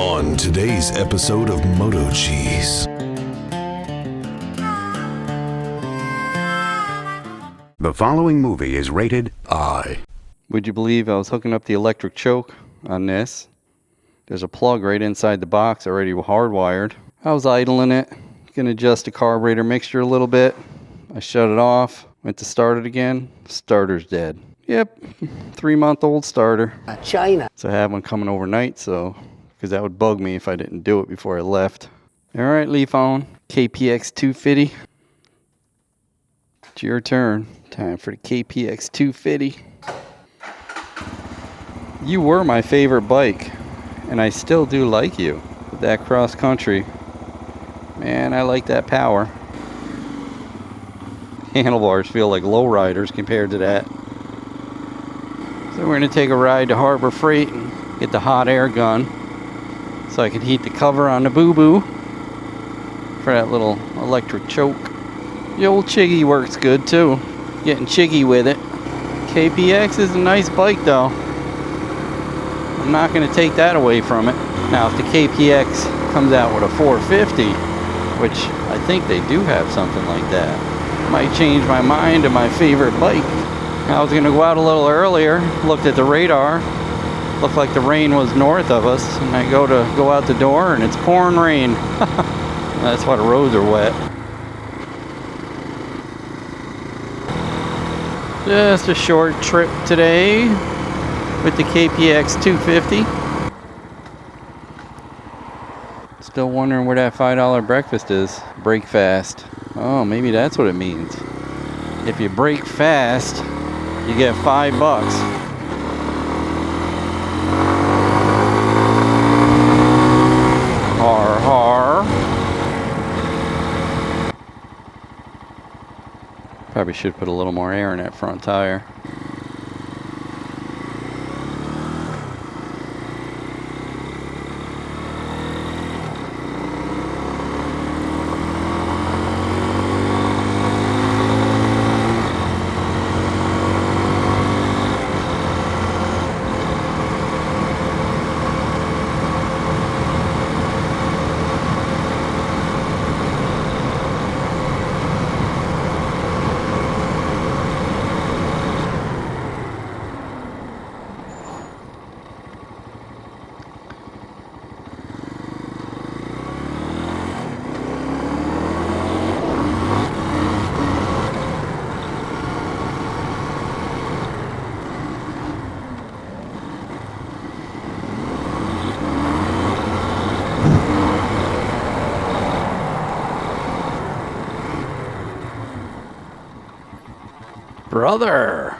On today's episode of MotoCheez. The following movie is rated I. Would you believe I was hooking up the electric choke on this? There's a plug right inside the box already hardwired. I was idling it, gonna adjust the carburetor mixture a little bit. I shut it off, went to start it again. Starter's dead. Yep, 3-month-old starter. China. So I have one coming overnight, because that would bug me if I didn't do it before I left. All right, Lifan KPX250. It's your turn. Time for the KPX250. You were my favorite bike, and I still do like you. With that cross country, man, I like that power. Handlebars feel like lowriders compared to that. So we're gonna take a ride to Harbor Freight and get the hot air gun so I can heat the cover on the Bubu for that little electric choke. The old Chiggy works good too. Getting Chiggy with it. KPX is a nice bike though. I'm not gonna take that away from it. Now if the KPX comes out with a 450, which I think they do have something like that, might change my mind to my favorite bike. I was gonna go out a little earlier, looked at the radar, looked like the rain was north of us, and I go out the door and it's pouring rain. That's why the roads are wet. Just a short trip today with the KPX 250. Still wondering where that $5 breakfast is. Break fast. Oh, maybe that's what it means. If you break fast, you get $5. Har har. Probably should put a little more air in that front tire. Brother!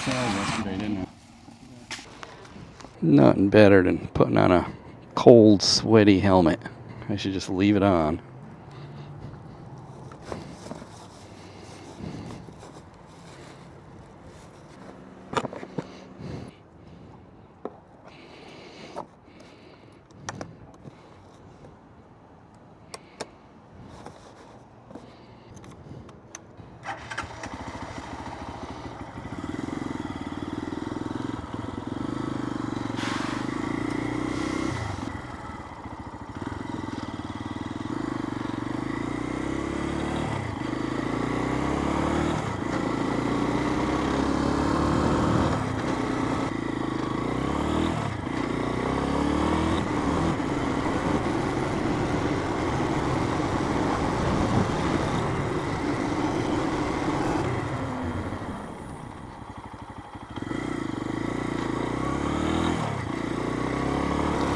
Yesterday, didn't it? Nothing better than putting on a cold, sweaty helmet. I should just leave it on.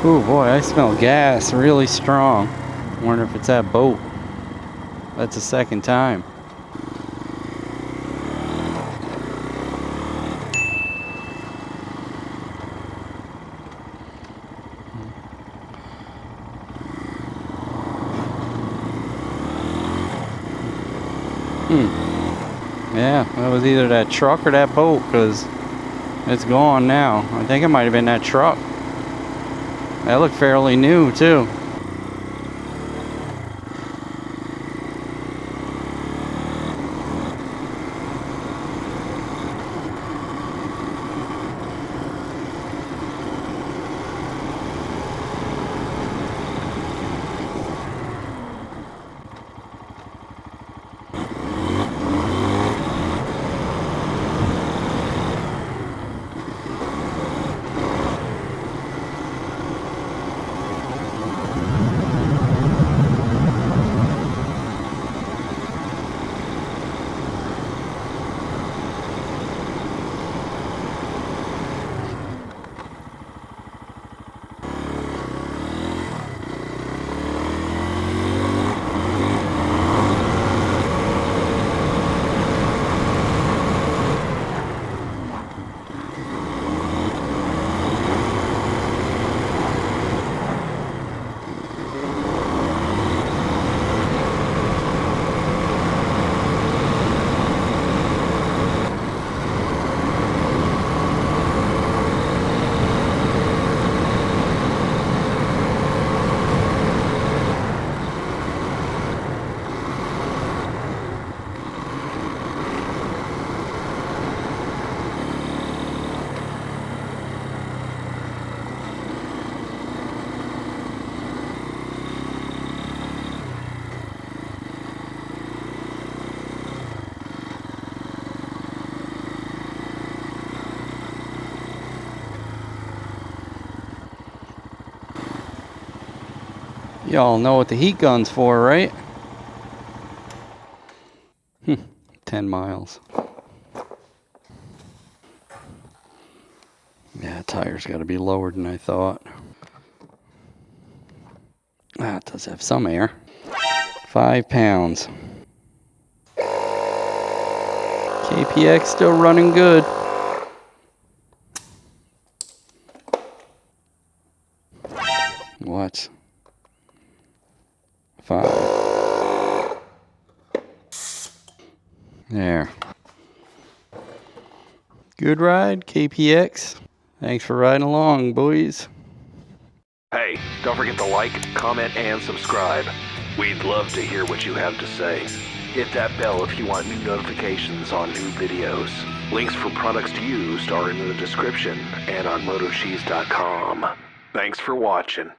Oh boy, I smell gas really strong. Wonder if it's that boat. That's the second time. Yeah, that was either that truck or that boat, because it's gone now. I think it might have been that truck. That looked fairly new too. Y'all know what the heat gun's for, right? 10 miles. Yeah, tire's got to be lower than I thought. Ah, it does have some air. 5 pounds. KPX still running good. What? 5. There. Good ride, KPX. Thanks for riding along, boys. Hey, don't forget to like, comment, and subscribe. We'd love to hear what you have to say. Hit that bell if you want new notifications on new videos. Links for products used are in the description and on MotoCheez.com. Thanks for watching.